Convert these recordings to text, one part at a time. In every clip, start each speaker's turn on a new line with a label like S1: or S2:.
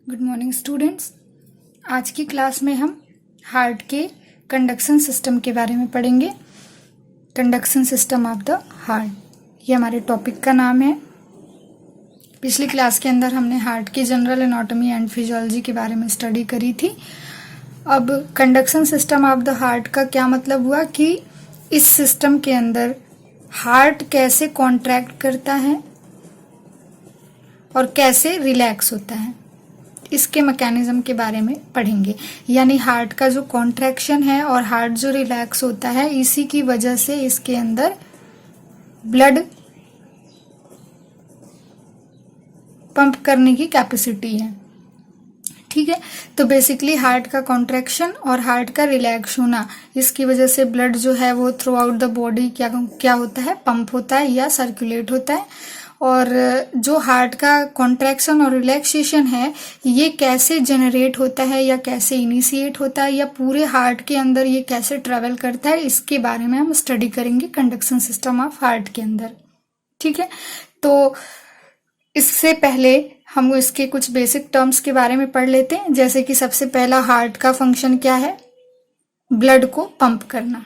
S1: Good morning students. आज की class में हम हार्ट के कंडक्शन सिस्टम के बारे में पढ़ेंगे। Conduction system of the heart, ये हमारे टॉपिक का नाम है। पिछली क्लास के अंदर हमने हार्ट की जनरल एनाटॉमी एंड फिजियोलॉजी के बारे में स्टडी करी थी। अब conduction system of the heart का क्या मतलब हुआ कि इस सिस्टम के अंदर हार्ट कैसे कॉन्ट्रैक्ट करता है और कैसे रिलैक्स होता है, इसके मैकेनिज्म के बारे में पढ़ेंगे। यानी हार्ट का जो कॉन्ट्रैक्शन है और हार्ट जो रिलैक्स होता है, इसी की वजह से इसके अंदर ब्लड पंप करने की कैपेसिटी है। ठीक है, तो बेसिकली हार्ट का कॉन्ट्रैक्शन और हार्ट का रिलैक्स होना, इसकी वजह से ब्लड जो है वो थ्रू आउट द बॉडी क्या होता है, पंप होता है या सर्कुलेट होता है। और जो हार्ट का कॉन्ट्रैक्शन और रिलैक्सेशन है, ये कैसे जनरेट होता है या कैसे इनिशिएट होता है या पूरे हार्ट के अंदर ये कैसे ट्रेवल करता है, इसके बारे में हम स्टडी करेंगे कंडक्शन सिस्टम ऑफ हार्ट के अंदर। ठीक है, तो इससे पहले हम इसके कुछ बेसिक टर्म्स के बारे में पढ़ लेते हैं। जैसे कि सबसे पहला, हार्ट का फंक्शन क्या है? ब्लड को पंप करना।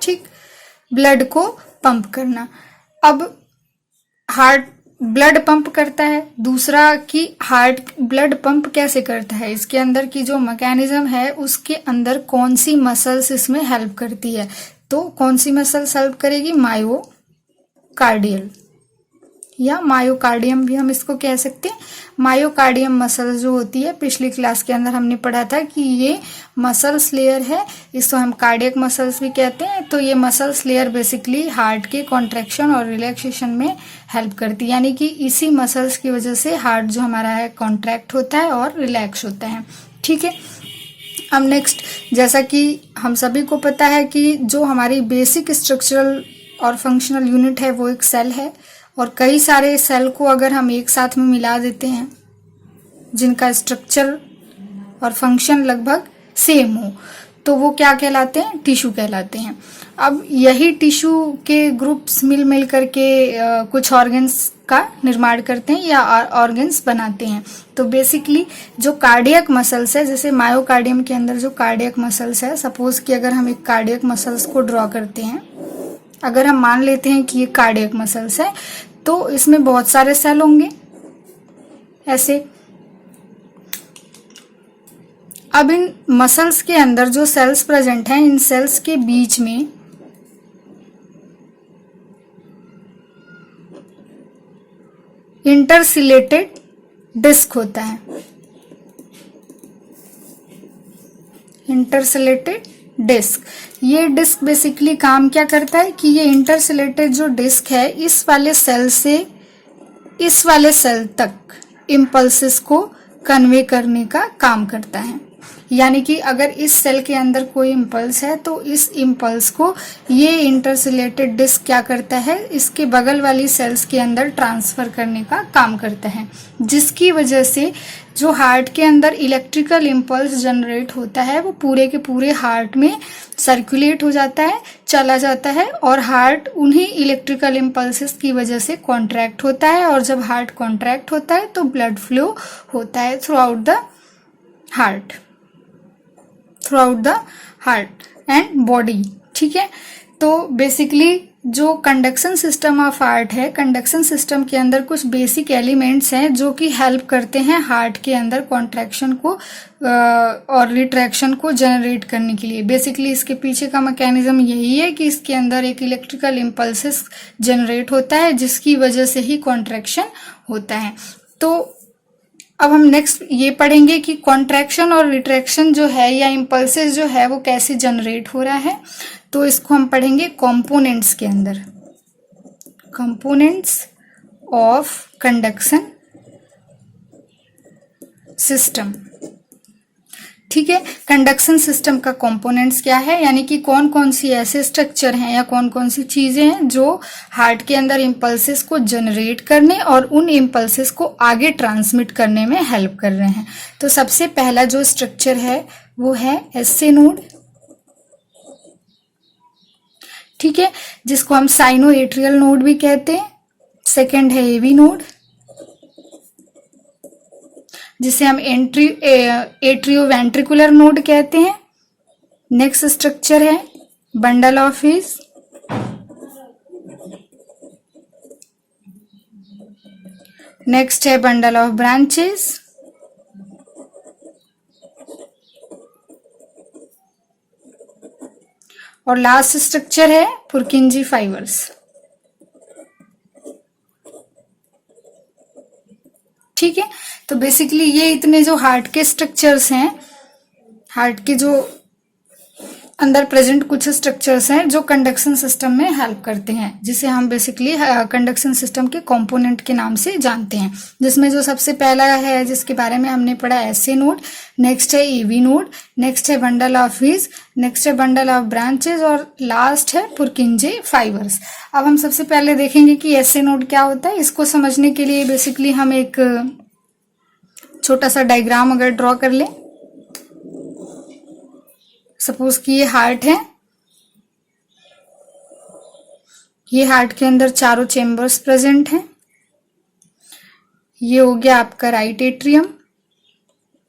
S1: ठीक, ब्लड को पंप करना। अब हार्ट ब्लड पंप करता है। दूसरा कि हार्ट ब्लड पंप कैसे करता है, इसके अंदर की जो मैकेनिज्म है उसके अंदर कौन सी मसल्स इसमें हेल्प करती है। तो कौन सी मसल्स हेल्प करेगी? मायोकार्डियल या मायोकार्डियम भी हम इसको कह सकते हैं। मायोकार्डियम मसल जो होती है, पिछली क्लास के अंदर हमने पढ़ा था कि ये मसल्स लेयर है, इसको हम कार्डियक मसल्स भी कहते हैं। तो ये मसल्स लेयर बेसिकली हार्ट के कॉन्ट्रैक्शन और रिलैक्सेशन में हेल्प करती है। यानी कि इसी मसल्स की वजह से हार्ट जो हमारा है कॉन्ट्रैक्ट होता है और रिलैक्स होता है। ठीक है, अब नेक्स्ट, जैसा कि हम सभी को पता है कि जो हमारी बेसिक स्ट्रक्चरल और फंक्शनल यूनिट है वो एक सेल है, और कई सारे सेल को अगर हम एक साथ में मिला देते हैं जिनका स्ट्रक्चर और फंक्शन लगभग सेम हो, तो वो क्या कहलाते हैं? टिश्यू कहलाते हैं। अब यही टिश्यू के ग्रुप्स मिल करके कुछ ऑर्गन्स का निर्माण करते हैं या ऑर्गन्स बनाते हैं। तो बेसिकली जो कार्डियक मसल्स है, जैसे मायोकार्डियम के अंदर जो कार्डियक मसल्स है, सपोज कि अगर हम एक कार्डियक मसल्स को ड्रॉ करते हैं, अगर हम मान लेते हैं कि ये कार्डियक मसल्स है, तो इसमें बहुत सारे सेल होंगे ऐसे। अब इन मसल्स के अंदर जो सेल्स प्रेजेंट हैं, इन सेल्स के बीच में इंटरसिलेटेड डिस्क होता है। इंटरसिलेटेड डिस्क, ये डिस्क बेसिकली काम क्या करता है कि ये इंटरसिलेटेड जो डिस्क है, इस वाले सेल से इस वाले सेल तक इम्पल्सेस को कन्वे करने का काम करता है। यानी कि अगर इस सेल के अंदर कोई इम्पल्स है तो इस इम्पल्स को ये इंटरसिलेटेड डिस्क क्या करता है, इसके बगल वाली सेल्स के अंदर ट्रांसफर करने का काम करता है, जिसकी वजह से जो हार्ट के अंदर इलेक्ट्रिकल इम्पल्स जनरेट होता है वो पूरे के पूरे हार्ट में सर्कुलेट हो जाता है, चला जाता है, और हार्ट उन्हीं इलेक्ट्रिकल इम्पल्सेस की वजह से कॉन्ट्रैक्ट होता है। और जब हार्ट कॉन्ट्रैक्ट होता है तो ब्लड फ्लो होता है through out the heart and body. ठीक है, तो बेसिकली जो कंडक्शन सिस्टम ऑफ हार्ट है, कंडक्शन सिस्टम के अंदर कुछ बेसिक एलिमेंट्स हैं जो कि हेल्प करते हैं हार्ट के अंदर कॉन्ट्रैक्शन को और रिट्रैक्शन को जनरेट करने के लिए। बेसिकली इसके पीछे का मैकेनिज्म यही है कि इसके अंदर एक इलेक्ट्रिकल इम्पल्सेस जनरेट होता है, जिसकी वजह से ही कॉन्ट्रैक्शन होता है। तो अब हम नेक्स्ट ये पढ़ेंगे कि कॉन्ट्रैक्शन और रिट्रैक्शन जो है या इम्पल्सेस जो है वो कैसे जनरेट हो रहा है। तो इसको हम पढ़ेंगे कंपोनेंट्स के अंदर, कंपोनेंट्स ऑफ कंडक्शन सिस्टम। ठीक है, कंडक्शन सिस्टम का कंपोनेंट्स क्या है, यानी कि कौन कौन सी ऐसे स्ट्रक्चर हैं या कौन कौन सी चीजें हैं जो हार्ट के अंदर इम्पल्सेस को जनरेट करने और उन इम्पल्सेस को आगे ट्रांसमिट करने में हेल्प कर रहे हैं। तो सबसे पहला जो स्ट्रक्चर है वो है एसए नोड। ठीक है, जिसको हम साइनो एट्रियल नोड भी कहते हैं। सेकेंड है एवी नोड, जिसे हम एट्रियोवेंट्रिकुलर नोड कहते हैं। नेक्स्ट स्ट्रक्चर है बंडल ऑफ हिज। नेक्स्ट है बंडल ऑफ ब्रांचेस। और लास्ट स्ट्रक्चर है पुरकिंजी फाइबर्स। ठीक है, तो बेसिकली ये इतने जो हार्ट के स्ट्रक्चर्स हैं, हार्ट के जो अंदर प्रेजेंट कुछ स्ट्रक्चर्स हैं जो कंडक्शन सिस्टम में हेल्प करते हैं, जिसे हम बेसिकली कंडक्शन सिस्टम के कंपोनेंट के नाम से जानते हैं। जिसमें जो सबसे पहला है जिसके बारे में हमने पढ़ा एसए नोड, नेक्स्ट है एवी नोड, नेक्स्ट है बंडल ऑफ हिज, नेक्स्ट है बंडल ऑफ ब्रांचेस और लास्ट है पुरकिंजे फाइबर्स। अब हम सबसे पहले देखेंगे कि एसए नोड क्या होता है। इसको समझने के लिए बेसिकली हम एक छोटा सा डायग्राम अगर ड्रॉ कर लें। सपोज कि ये हार्ट है, ये हार्ट के अंदर चारों चेम्बर्स प्रेजेंट हैं। ये हो गया आपका right atrium,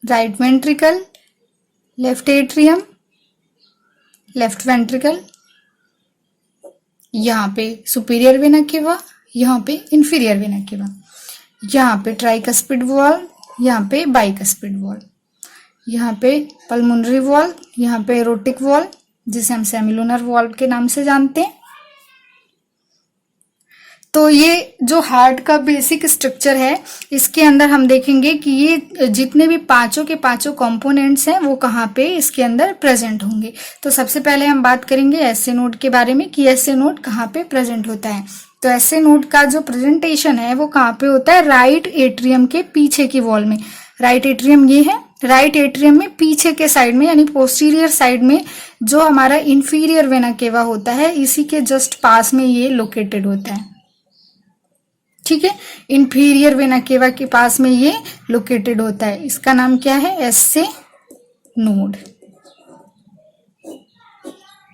S1: right ventricle, left atrium, left ventricle, यहाँ पे सुपीरियर वेना केवा, यहाँ पे इंफीरियर वेना केवा, यहाँ पे ट्राइकस्पिड वॉल्व, यहाँ पे बाइकस्पिड वॉल्व, यहाँ पे पल्मोनरी वॉल्व, यहाँ पे एरोटिक वॉल्व जिसे हम सेमिलुनर वॉल्व के नाम से जानते हैं। तो ये जो हार्ट का बेसिक स्ट्रक्चर है, इसके अंदर हम देखेंगे कि ये जितने भी पांचों के पांचों कंपोनेंट्स हैं वो कहाँ पे इसके अंदर प्रेजेंट होंगे। तो सबसे पहले हम बात करेंगे एसए नोड के बारे में कि एसए नोड कहाँ पे प्रेजेंट होता है। तो एसए नोड का जो प्रेजेंटेशन है वो कहाँ पे होता है, राइट एट्रियम के पीछे की वॉल में। राइट एट्रियम ये है, राइट एट्रियम में पीछे के साइड में यानी पोस्टीरियर साइड में जो हमारा इंफीरियर वेना केवा होता है, इसी के जस्ट पास में ये लोकेटेड होता है। ठीक है, इंफीरियर वेना केवा के पास में ये लोकेटेड होता है। इसका नाम क्या है, एसए नोड।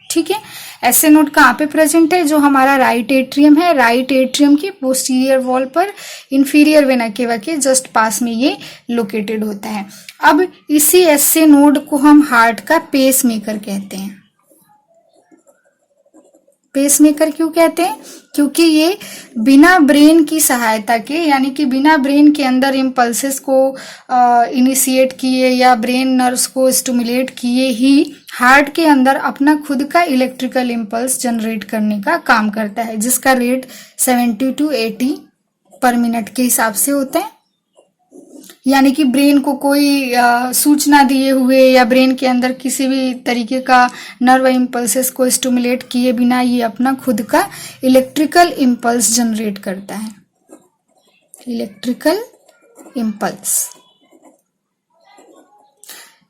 S1: ठीक है, एसए नोड कहाँ पे प्रेजेंट है, जो हमारा राइट एट्रियम है, राइट एट्रियम की पोस्टीरियर वॉल पर इंफीरियर वेना केवा के जस्ट पास में ये लोकेटेड होता है। अब इसी एसए नोड को हम हार्ट का पेस मेकर कहते हैं। पेस मेकर क्यों कहते हैं, क्योंकि ये बिना ब्रेन की सहायता के यानी कि बिना ब्रेन के अंदर इम्पल्सेस को इनिशिएट किए या ब्रेन नर्व्स को स्टिमुलेट किए ही हार्ट के अंदर अपना खुद का इलेक्ट्रिकल इम्पल्स जनरेट करने का काम करता है, जिसका रेट 70 to 80 पर मिनट के हिसाब से होता है। यानी कि ब्रेन को कोई सूचना दिए हुए या ब्रेन के अंदर किसी भी तरीके का नर्व इम्पल्सेस को स्टिमुलेट किए बिना ये अपना खुद का इलेक्ट्रिकल इम्पल्स जनरेट करता है। इलेक्ट्रिकल इम्पल्स,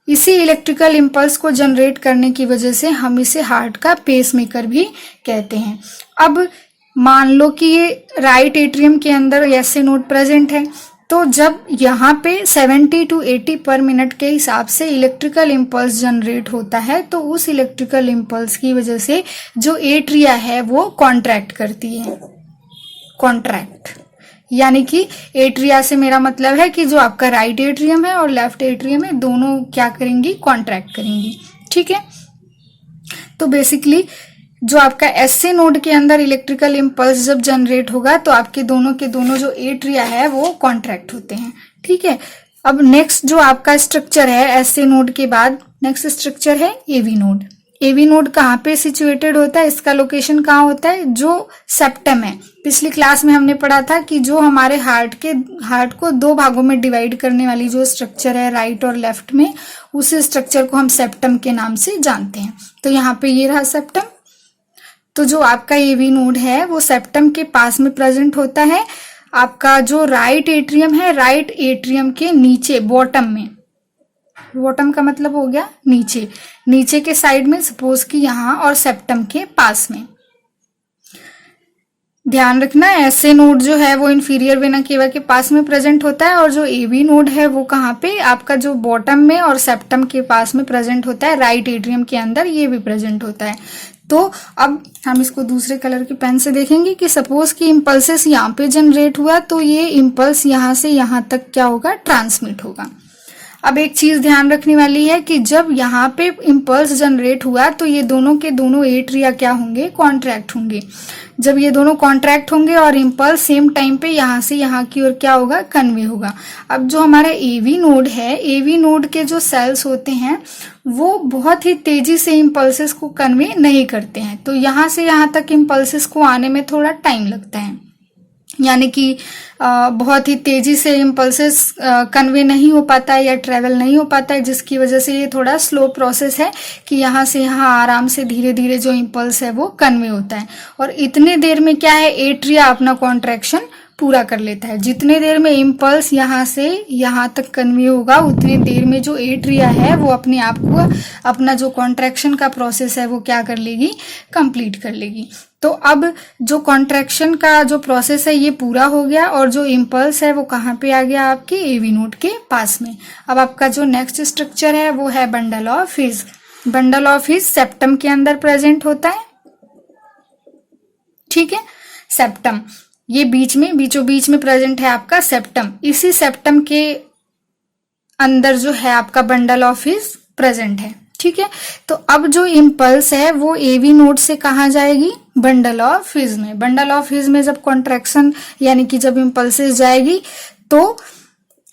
S1: इसी इलेक्ट्रिकल इम्पल्स को जनरेट करने की वजह से हम इसे हार्ट का पेस मेकर भी कहते हैं। अब मान लो कि ये राइट एट्रियम के अंदर एसए नोड प्रेजेंट है, तो जब यहाँ पे 70 to 80 पर मिनट के हिसाब से इलेक्ट्रिकल इम्पल्स जनरेट होता है, तो उस इलेक्ट्रिकल इम्पल्स की वजह से जो एट्रिया है वो कॉन्ट्रैक्ट करती है। कॉन्ट्रैक्ट यानी कि एट्रिया से मेरा मतलब है कि जो आपका राइट एट्रियम है और लेफ्ट एट्रियम है, दोनों क्या करेंगी, कॉन्ट्रैक्ट करेंगी। ठीक है, तो बेसिकली जो आपका एसए नोड के अंदर इलेक्ट्रिकल इम्पल्स जब जनरेट होगा तो आपके दोनों के दोनों जो एट्रिया है वो कॉन्ट्रैक्ट होते हैं। ठीक है, अब नेक्स्ट जो आपका स्ट्रक्चर है एसए नोड के बाद, नेक्स्ट स्ट्रक्चर है एवी नोड। एवी नोड कहाँ पे सिचुएटेड होता है, इसका लोकेशन कहाँ होता है, जो सेप्टम है। पिछली क्लास में हमने पढ़ा था कि जो हमारे हार्ट को दो भागों में डिवाइड करने वाली जो स्ट्रक्चर है राइट और लेफ्ट में, उस स्ट्रक्चर को हम सेप्टम के नाम से जानते हैं। तो यहाँ पे ये रहा सेप्टम। तो जो आपका एवी नोड है वो सेप्टम के पास में प्रेजेंट होता है। आपका जो राइट एट्रियम है, राइट एट्रियम के नीचे बॉटम में, बॉटम का मतलब हो गया नीचे, नीचे के साइड में, सपोज कि यहाँ, और सेप्टम के पास में। ध्यान रखना एसए नोड जो है वो इंफीरियर वेना केवा के पास में प्रेजेंट होता है, और जो एवी नोड है वो कहाँ पे, आपका जो बॉटम में और सेप्टम के पास में प्रेजेंट होता है, राइट एट्रियम के अंदर ये भी प्रेजेंट होता है। तो अब हम इसको दूसरे कलर के पेन से देखेंगे कि सपोज कि इम्पल्सेस यहाँ पे जनरेट हुआ तो ये इम्पल्स यहाँ से यहाँ तक क्या होगा, ट्रांसमिट होगा। अब एक चीज ध्यान रखने वाली है कि जब यहाँ पे इम्पल्स जनरेट हुआ तो ये दोनों के दोनों एट्रिया क्या होंगे, कॉन्ट्रैक्ट होंगे। जब ये दोनों कॉन्ट्रैक्ट होंगे और इम्पल्स सेम टाइम पे यहाँ से यहाँ की ओर क्या होगा, कन्वे होगा। अब जो हमारा एवी नोड है, एवी नोड के जो सेल्स होते हैं वो बहुत ही तेजी से इम्पल्सेस को कन्वे नहीं करते हैं, तो यहाँ से यहाँ तक इम्पल्सेस को आने में थोड़ा टाइम लगता है, यानी कि बहुत ही तेजी से इम्पल्सेस कन्वे नहीं हो पाता है या ट्रेवल नहीं हो पाता है, जिसकी वजह से ये थोड़ा स्लो प्रोसेस है कि यहाँ से यहाँ आराम से धीरे धीरे जो इम्पल्स है वो कन्वे होता है। और इतने देर में क्या है, एट्रिया अपना कॉन्ट्रैक्शन पूरा कर लेता है। जितने देर में इम्पल्स यहाँ से यहाँ तक कन्वे होगा उतनी देर में जो एट्रिया है वो अपने आप को अपना जो कॉन्ट्रैक्शन का प्रोसेस है वो क्या कर लेगी, कंप्लीट कर लेगी। तो अब जो कॉन्ट्रैक्शन का जो प्रोसेस है ये पूरा हो गया और जो इम्पल्स है वो कहाँ पे आ गया, आपके एवी नोड के पास में। अब आपका जो नेक्स्ट स्ट्रक्चर है वो है bundle of his. Bundle of his septum के अंदर प्रेजेंट होता है, ठीक है। सेप्टम ये बीचों बीच में प्रेजेंट है आपका सेप्टम। इसी सेप्टम के अंदर जो है आपका बंडल ऑफ हिज प्रेजेंट है, ठीक है। तो अब जो इम्पल्स है वो एवी नोड से कहाँ जाएगी, बंडल ऑफ हिज में। बंडल ऑफ हिज में जब कॉन्ट्रैक्शन यानी कि जब इम्पल्सेस जाएगी तो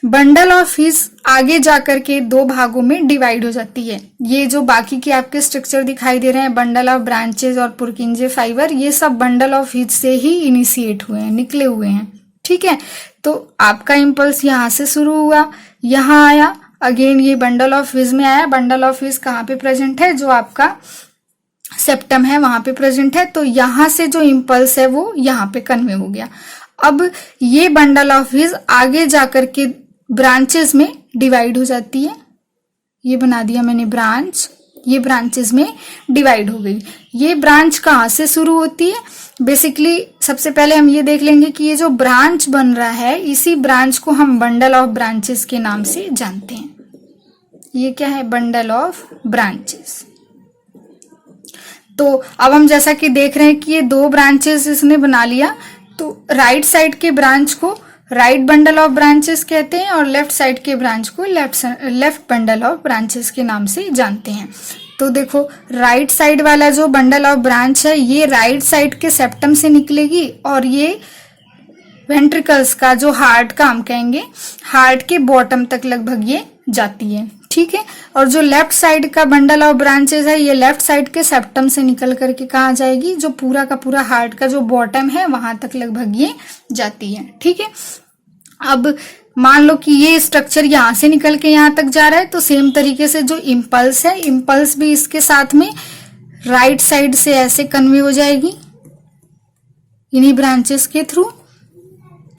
S1: बंडल ऑफ हिज आगे जाकर के दो भागों में डिवाइड हो जाती है। ये जो बाकी के आपके स्ट्रक्चर दिखाई दे रहे हैं, बंडल ऑफ ब्रांचेस और पुरकिंजे फाइबर, ये सब बंडल ऑफ हिज से ही इनिशिएट हुए हैं, निकले हुए हैं, ठीक है। तो आपका इम्पल्स यहाँ से शुरू हुआ, यहाँ आया, अगेन ये बंडल ऑफ हिज में आया। बंडल ऑफ हिज कहाँ पे प्रेजेंट है, जो आपका सेप्टम है वहां पे प्रेजेंट है। तो यहां से जो इम्पल्स है वो यहाँ पे कन्वे हो गया। अब ये बंडल ऑफ हिज आगे जाकर के ब्रांचेस में डिवाइड हो जाती है। ये बना दिया मैंने ब्रांच, ये ब्रांचेस में डिवाइड हो गई। ये ब्रांच कहाँ से शुरू होती है, बेसिकली सबसे पहले हम ये देख लेंगे कि ये जो ब्रांच बन रहा है इसी ब्रांच को हम बंडल ऑफ ब्रांचेस के नाम से जानते हैं। ये क्या है, बंडल ऑफ ब्रांचेस। तो अब हम जैसा कि देख रहे हैं कि ये दो ब्रांचेस इसने बना लिया, तो राइट साइड के ब्रांच को राइट बंडल ऑफ ब्रांचेस कहते हैं और लेफ्ट साइड के ब्रांच को लेफ्ट बंडल ऑफ ब्रांचेस के नाम से जानते हैं। तो देखो राइट साइड वाला जो बंडल ऑफ ब्रांच है ये राइट साइड के सेप्टम से निकलेगी और ये वेंट्रिकल्स का जो हार्ट का हम कहेंगे, हार्ट के बॉटम तक लगभग ये जाती है, ठीक है। और जो लेफ्ट साइड का बंडल ऑफ ब्रांचेस है ये लेफ्ट साइड के सेप्टम से निकल करके कहाँ जाएगी, जो पूरा का पूरा हार्ट का जो बॉटम है वहां तक लगभग ये जाती है, ठीक है। अब मान लो कि ये स्ट्रक्चर यहाँ से निकल के यहाँ तक जा रहा है, तो सेम तरीके से जो इम्पल्स है, इम्पल्स भी इसके साथ में राइट साइड से ऐसे कन्वे हो जाएगी इन्हीं ब्रांचेस के थ्रू।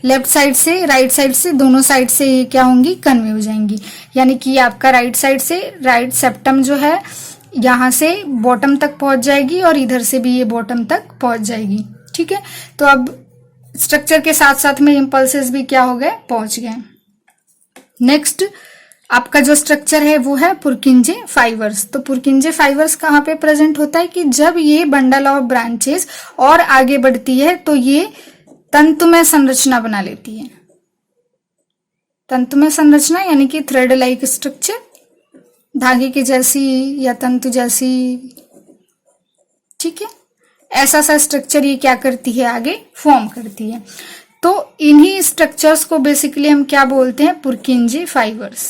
S1: लेफ्ट साइड से राइट साइड से दोनों साइड से ये क्या होंगी, कन्वे हो जाएंगी। यानी कि आपका राइट साइड से राइट सेप्टम जो है यहाँ से बॉटम तक पहुंच जाएगी और इधर से भी ये बॉटम तक पहुंच जाएगी, ठीक है। तो अब स्ट्रक्चर के साथ साथ में इम्पल्सेस भी क्या हो गए, पहुंच गए। नेक्स्ट आपका जो स्ट्रक्चर है वो है पुरकिंजे फाइबर्स। तो पुरकिंजे फाइबर्स कहाँ पे प्रेजेंट होता है कि जब ये बंडल ऑफ ब्रांचेस और आगे बढ़ती है तो ये तंतुमय संरचना बना लेती है। तंतुमय संरचना यानी कि थ्रेड लाइक स्ट्रक्चर, धागे की जैसी या तंतु जैसी, ठीक है। ऐसा सा स्ट्रक्चर ये क्या करती है, आगे फॉर्म करती है। तो इन्हीं स्ट्रक्चर्स को बेसिकली हम क्या बोलते हैं, पुरकिंजे फाइबर्स।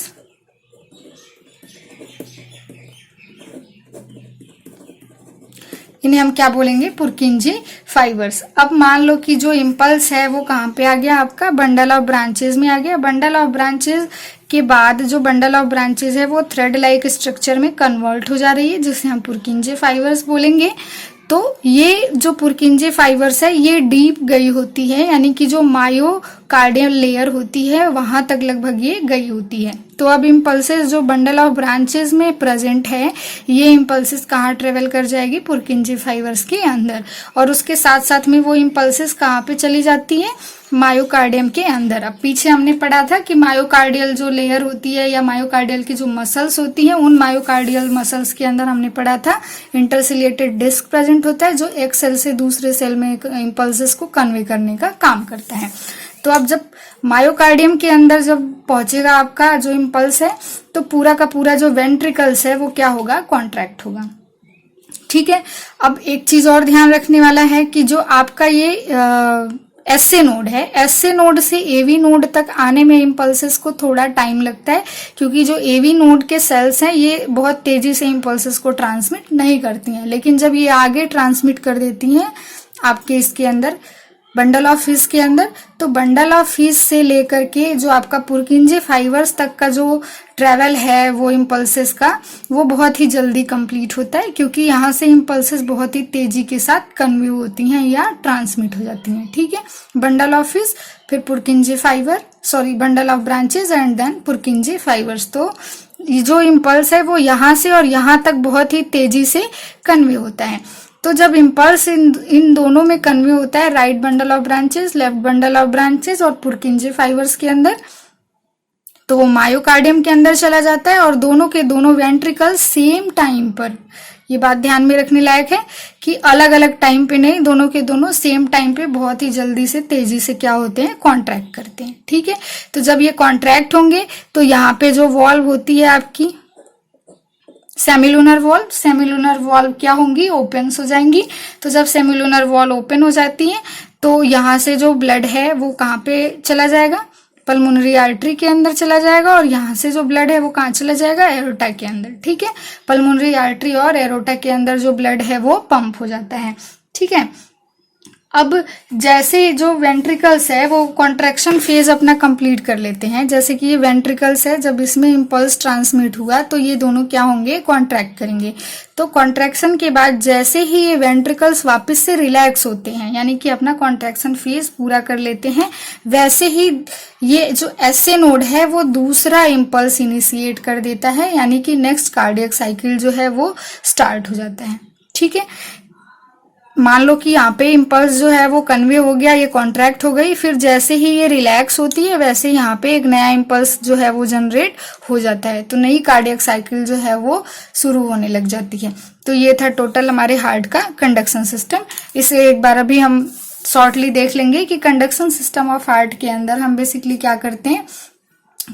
S1: इन्हें हम क्या बोलेंगे, पुरकिंजे फाइबर्स। अब मान लो कि जो इम्पल्स है वो कहाँ पे आ गया, आपका बंडल ऑफ ब्रांचेस में आ गया। बंडल ऑफ ब्रांचेस के बाद जो बंडल ऑफ ब्रांचेस है वो थ्रेड लाइक स्ट्रक्चर में कन्वर्ट हो जा रही है, जिसे हम पुरकिंजे फाइबर्स बोलेंगे। तो ये जो पुरकिंजे फाइबर्स है ये डीप गई होती है, यानी कि जो मायोकार्डियल लेयर होती है वहां तक लगभग ये गई होती है। तो अब इम्पल्सेस जो बंडल ऑफ ब्रांचेस में प्रेजेंट है ये इम्पल्सेस कहाँ ट्रेवल कर जाएगी, पुरकिंजे फाइबर्स के अंदर। और उसके साथ साथ में वो इम्पल्सेस कहाँ पे चली जाती है, मायोकार्डियम के अंदर। अब पीछे हमने पढ़ा था कि मायोकार्डियल जो लेयर होती है या मायोकार्डियल की जो मसल्स होती हैं, उन मायोकार्डियल मसल्स के अंदर हमने पढ़ा था इंटरसिलिएटेड डिस्क प्रेजेंट कंपोनेंट होता है जो एक सेल से दूसरे सेल में इम्पल्सेस को कन्वे करने का काम करता है। तो अब जब मायोकार्डियम के अंदर जब पहुंचेगा आपका जो इम्पल्स है, तो पूरा का पूरा जो वेंट्रिकल्स है वो क्या होगा, कॉन्ट्रैक्ट होगा। ठीक है। अब एक चीज और ध्यान रखने वाला है कि जो आपका ये एसए नोड है, एसए नोड से एवी नोड तक आने में इम्पल्सेस को थोड़ा टाइम लगता है, क्योंकि जो एवी नोड के सेल्स हैं ये बहुत तेजी से इम्पल्सेस को ट्रांसमिट नहीं करती हैं, लेकिन जब ये आगे ट्रांसमिट कर देती हैं आपके इसके अंदर बंडल ऑफ हीस के अंदर, तो बंडल ऑफ हीस से लेकर के जो आपका पुरकिंजे फाइबर्स तक का जो ट्रेवल है वो इम्पल्सेस का, वो बहुत ही जल्दी कंप्लीट होता है, क्योंकि यहाँ से इम्पल्सेस बहुत ही तेजी के साथ कन्वे होती हैं या ट्रांसमिट हो जाती हैं। ठीक है। बंडल ऑफ हीस, फिर Purkinje fibre, sorry bundle of branches and then Purkinje fibres. तो ये जो इम्पल्स है वो यहाँ से और यहाँ तक बहुत ही तेजी से कन्वे होता है। तो जब इम्पल्स इन दोनों में कन्वे होता है, right bundle of branches, left bundle of branches और पुरकिंजे फाइबर्स के अंदर, तो वो मायोकार्डियम के अंदर चला जाता है और दोनों के दोनों वेंट्रिकल सेम टाइम पर, ये बात ध्यान में रखने लायक है कि अलग अलग टाइम पे नहीं, दोनों के दोनों सेम टाइम पे बहुत ही जल्दी से तेजी से क्या होते हैं, कॉन्ट्रैक्ट करते हैं। ठीक है। तो जब ये कॉन्ट्रैक्ट होंगे तो यहाँ पे जो वॉल्व होती है आपकी सेमिलुनर वॉल्व, सेमिलुनर वॉल्व क्या होंगी, ओपन हो जाएंगी। तो जब सेमिलुनर वॉल्व ओपन हो जाती है तो यहाँ से जो ब्लड है वो कहाँ पे चला जाएगा, पल्मोनरी आर्टरी के अंदर चला जाएगा, और यहाँ से जो ब्लड है वो कहाँ चला जाएगा, एरोटा के अंदर। ठीक है। पल्मोनरी आर्टरी और एरोटा के अंदर जो ब्लड है वो पंप हो जाता है। ठीक है। अब जैसे जो वेंट्रिकल्स है वो कॉन्ट्रैक्शन फेज अपना कंप्लीट कर लेते हैं, जैसे कि ये वेंट्रिकल्स है, जब इसमें इम्पल्स ट्रांसमिट हुआ तो ये दोनों क्या होंगे, कॉन्ट्रैक्ट करेंगे। तो कॉन्ट्रैक्शन के बाद जैसे ही ये वेंट्रिकल्स वापस से रिलैक्स होते हैं, यानी कि अपना कॉन्ट्रैक्शन फेज पूरा कर लेते हैं, वैसे ही ये जो एसए नोड है वो दूसरा इम्पल्स इनिशिएट कर देता है, यानी कि नेक्स्ट कार्डियक साइकिल जो है वो स्टार्ट हो जाता है। ठीक है। मान लो कि यहाँ पे इम्पल्स जो है वो कन्वे हो गया, ये कॉन्ट्रैक्ट हो गई, फिर जैसे ही ये रिलैक्स होती है वैसे यहाँ पे एक नया इम्पल्स जो है वो जनरेट हो जाता है, तो नई कार्डियक साइकिल जो है वो शुरू होने लग जाती है। तो ये था टोटल हमारे हार्ट का कंडक्शन सिस्टम। इसे एक बार अभी हम शॉर्टली देख लेंगे कि कंडक्शन सिस्टम ऑफ हार्ट के अंदर हम बेसिकली क्या करते हैं,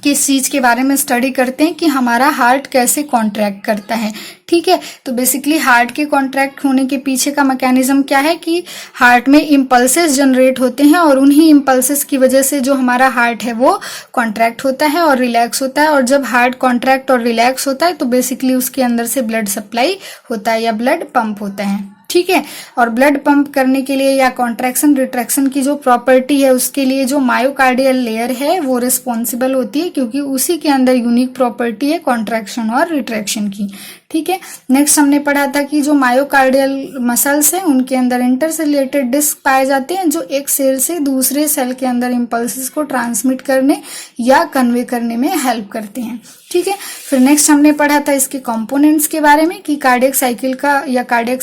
S1: किस चीज के बारे में स्टडी करते हैं कि हमारा हार्ट कैसे कॉन्ट्रैक्ट करता है। ठीक है। तो बेसिकली हार्ट के कॉन्ट्रैक्ट होने के पीछे का मैकेनिज्म क्या है कि हार्ट में इम्पल्सेस जनरेट होते हैं, और उन्हीं इम्पल्सेस की वजह से जो हमारा हार्ट है वो कॉन्ट्रैक्ट होता है और रिलैक्स होता है, और जब हार्ट कॉन्ट्रैक्ट और रिलैक्स होता है तो बेसिकली उसके अंदर से ब्लड सप्लाई होता है या ब्लड पंप होता है। ठीक है। और ब्लड पंप करने के लिए या कॉन्ट्रैक्शन रिट्रैक्शन की जो प्रॉपर्टी है उसके लिए जो मायोकार्डियल लेयर है वो रिस्पॉन्सिबल होती है, क्योंकि उसी के अंदर यूनिक प्रॉपर्टी है कॉन्ट्रैक्शन और रिट्रैक्शन की। ठीक है। नेक्स्ट हमने पढ़ा था कि जो मायोकार्डियल मसल्स हैं उनके अंदर इंटरसेल्युलेटेड डिस्क पाए जाते हैं, जो एक सेल से दूसरे सेल के अंदर इम्पल्सेस को ट्रांसमिट करने या कन्वे करने में हेल्प करते हैं। ठीक है। फिर नेक्स्ट हमने पढ़ा था इसके कंपोनेंट्स के बारे में कि कार्डियक साइकिल का या कार्डियक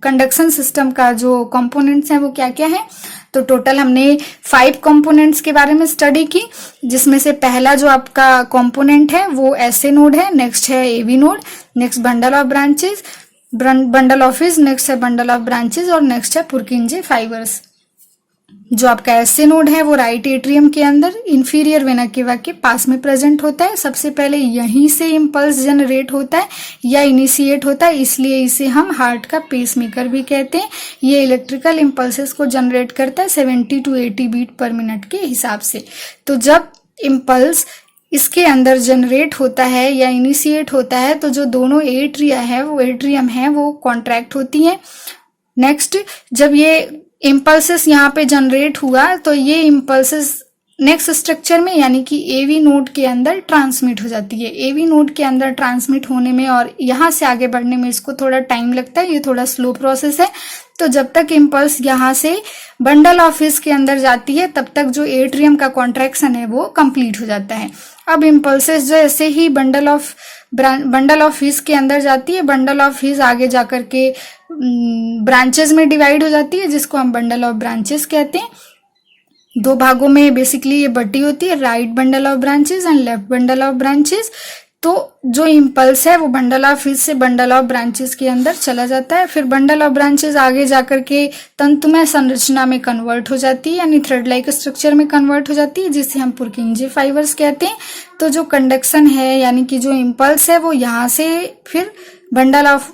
S1: कंडक्शन सिस्टम का जो कंपोनेंट्स हैं वो क्या क्या है। तो टोटल हमने 5 कंपोनेंट्स के बारे में स्टडी की, जिसमें से पहला जो आपका कंपोनेंट है वो एसए नोड है, नेक्स्ट है AV node, next bundle of branches, bundle of His, next है बंडल ऑफ ब्रांचेस और नेक्स्ट है पुरकिंजे फाइबर्स। जो आपका एसए नोड है वो राइट एट्रियम के अंदर इंफीरियर वेना केवा के पास में प्रेजेंट होता है। सबसे पहले यहीं से इम्पल्स जनरेट होता है या इनिशिएट होता है, इसलिए इसे हम हार्ट का पेसमेकर भी कहते हैं। ये इलेक्ट्रिकल इम्पल्सेस को जनरेट करता है 70 to 80 बीट पर मिनट के हिसाब से। तो जब इम्पल्स इसके अंदर जनरेट होता है या इनिशिएट होता है तो जो दोनों एट्रियम है वो कॉन्ट्रैक्ट होती हैं। नेक्स्ट जब ये इम्पल्सेस यहाँ पे जनरेट हुआ तो ये इम्पल्सेस नेक्स्ट स्ट्रक्चर में यानी कि एवी नोड के अंदर ट्रांसमिट हो जाती है। एवी नोड के अंदर ट्रांसमिट होने में और यहाँ से आगे बढ़ने में इसको थोड़ा टाइम लगता है, ये थोड़ा स्लो प्रोसेस है। तो जब तक इम्पल्स यहाँ से बंडल ऑफ हीस के अंदर जाती है तब तक जो एट्रियम का कॉन्ट्रैक्शन है वो कंप्लीट हो जाता है। अब इम्पल्सेस जैसे ही बंडल ऑफ हीस के अंदर जाती है, बंडल ऑफ हीस आगे जाकर के ब्रांचेस में डिवाइड हो जाती है, जिसको हम बंडल ऑफ ब्रांचेस कहते हैं। 2 भागों में बेसिकली ये बटी होती है, right bundle of branches and left bundle of branches. तो जो इम्पल्स है वो बंडल ऑफ हिज से बंडल ऑफ ब्रांचेस के अंदर चला जाता है। फिर बंडल ऑफ ब्रांचेस आगे जाकर के तंतुमय संरचना में कन्वर्ट हो जाती है, यानी थ्रेड लाइक स्ट्रक्चर में कन्वर्ट हो जाती है, जिसे हम पुर्किंजे फाइबर्स कहते हैं। तो जो कंडक्शन है यानी कि जो इम्पल्स है वो यहाँ से फिर बंडल ऑफ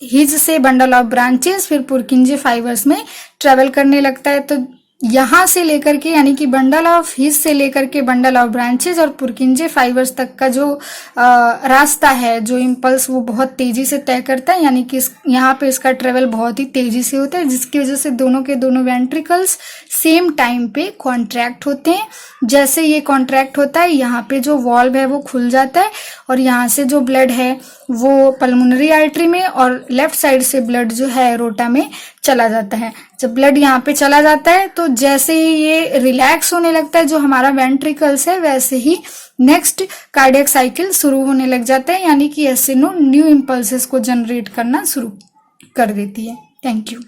S1: हिज से बंडल ऑफ ब्रांचेस फिर पुर्किंजे फाइबर्स में ट्रेवल करने लगता है। तो यहाँ से लेकर के यानी कि बंडल ऑफ हिज से लेकर के बंडल ऑफ ब्रांचेस और पुर्किंजे फाइबर्स तक का जो रास्ता है, जो इम्पल्स, वो बहुत तेजी से तय करता है, यानी कि यहाँ पे इसका ट्रेवल बहुत ही तेजी से होता है, जिसकी वजह से दोनों के दोनों वेंट्रिकल्स सेम टाइम पे कॉन्ट्रैक्ट होते हैं। जैसे ये कॉन्ट्रैक्ट होता है, यहाँ पे जो वॉल्व है वो खुल जाता है और यहाँ से जो ब्लड है वो पल्मोनरी आर्टरी में और लेफ्ट साइड से ब्लड जो है एरोटा में चला जाता है। जब ब्लड यहाँ पे चला जाता है तो जैसे ही ये रिलैक्स होने लगता है जो हमारा वेंट्रिकल्स है, वैसे ही नेक्स्ट कार्डियक साइकिल शुरू होने लग जाता है, यानी कि एसएनओ न्यू इम्पल्सेस को जनरेट करना शुरू कर देती है। Thank you.